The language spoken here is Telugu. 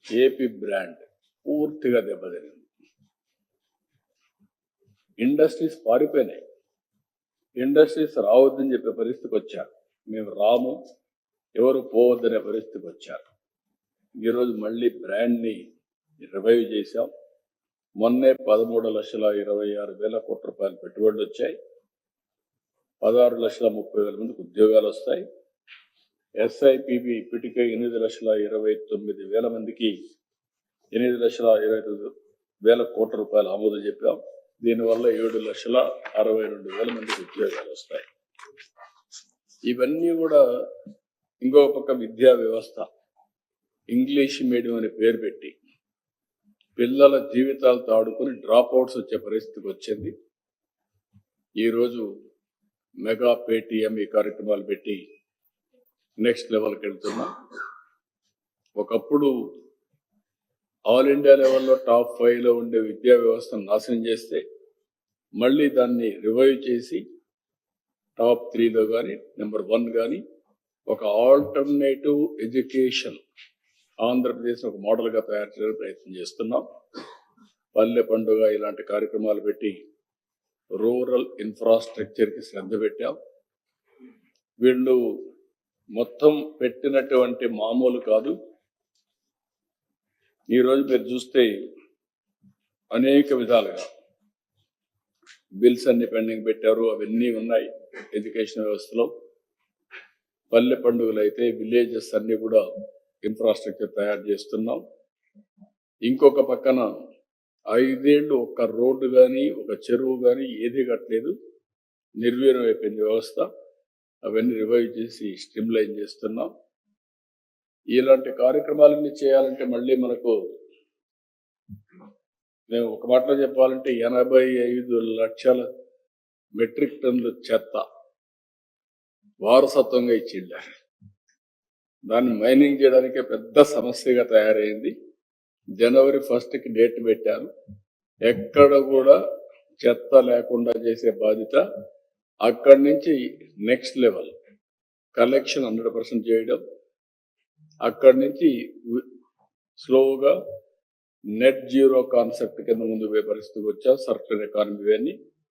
ఏపీ బ్రాండ్ పూర్తిగా దెబ్బతినింది. ఇండస్ట్రీస్ పారిపోయినాయి. ఇండస్ట్రీస్ రావద్దని చెప్పే పరిస్థితికి వచ్చారు. మేము రాము, ఎవరు పోవద్దనే పరిస్థితికి వచ్చారు. ఈరోజు మళ్ళీ బ్రాండ్ని రివైవ్ చేశాం. మొన్నే 13,26,000 కోట్ల రూపాయలు పెట్టుబడులు వచ్చాయి. 16,30,000 మందికి ఉద్యోగాలు వస్తాయి. ఎస్ఐపిబి ఇప్పటికే 8,29,000 మందికి 8,29,000 కోట్ల రూపాయలు ఆమోదం చెప్పాం. దీనివల్ల 7,62,000 మందికి ఉద్యోగాలు వస్తాయి. ఇవన్నీ కూడా ఇంకో పక్క విద్యా వ్యవస్థ ఇంగ్లీష్ మీడియం అని పేరు పెట్టి పిల్లల జీవితాలతో ఆడుకుని డ్రాప్ అవుట్స్ వచ్చే పరిస్థితికి వచ్చింది. ఈరోజు మెగా పేటీఎం ఈ కార్యక్రమాలు పెట్టి నెక్స్ట్ లెవెల్కి వెళ్తున్నాం. ఒకప్పుడు ఆల్ ఇండియా లెవెల్లో టాప్ 5లో ఉండే విద్యా వ్యవస్థను నాశనం చేస్తే మళ్ళీ దాన్ని రివైవ్ చేసి టాప్ 3లో కానీ నెంబర్ 1 కానీ ఒక ఆల్టర్నేటివ్ ఎడ్యుకేషన్ ఆంధ్రప్రదేశ్ ఒక మోడల్గా తయారు చేయడానికి ప్రయత్నం చేస్తున్నాం. పల్లె పండుగ ఇలాంటి కార్యక్రమాలు పెట్టి రూరల్ ఇన్ఫ్రాస్ట్రక్చర్కి శ్రద్ధ పెట్టాం. వీళ్ళు మొత్తం పెట్టినటువంటి మామూలు కాదు. ఈరోజు మీరు చూస్తే అనేక విధాలుగా బిల్స్ అన్ని పెండింగ్ పెట్టారు. అవన్నీ ఉన్నాయి ఎడ్యుకేషన్ వ్యవస్థలో. పల్లె పండుగలు అయితే విలేజెస్ అన్ని కూడా ఇన్ఫ్రాస్ట్రక్చర్ తయారు చేస్తున్నాం. ఇంకొక పక్కన 5 ఏళ్ళు ఒక్క రోడ్డు కానీ ఒక చెరువు కానీ ఏది కట్టలేదు, నిర్వీర్యం అయిపోయింది వ్యవస్థ. అవన్నీ రివైవ్ చేసి స్ట్రీమ్లైన్ చేస్తున్నాం. ఇలాంటి కార్యక్రమాలన్నీ చేయాలంటే మళ్ళీ మనకు మేము ఒక మాటలో చెప్పాలంటే 85 లక్షల మెట్రిక్ టన్నుల చెత్త వారసత్వంగా ఇచ్చిండారు. దాన్ని మైనింగ్ చేయడానికే పెద్ద సమస్యగా తయారైంది. జనవరి 1కి డేట్ పెట్టారు. ఎక్కడ కూడా చెత్త లేకుండా చేసే బాధ్యత. అక్కడి నుంచి నెక్స్ట్ లెవెల్ కలెక్షన్ 100% చేయడం. అక్కడి నుంచి స్లోగా నెట్ జీరో కాన్సెప్ట్ కింద ముందు పోయే పరిస్థితికి వచ్చాం. సర్క్యులర్ ఎకానమీ అని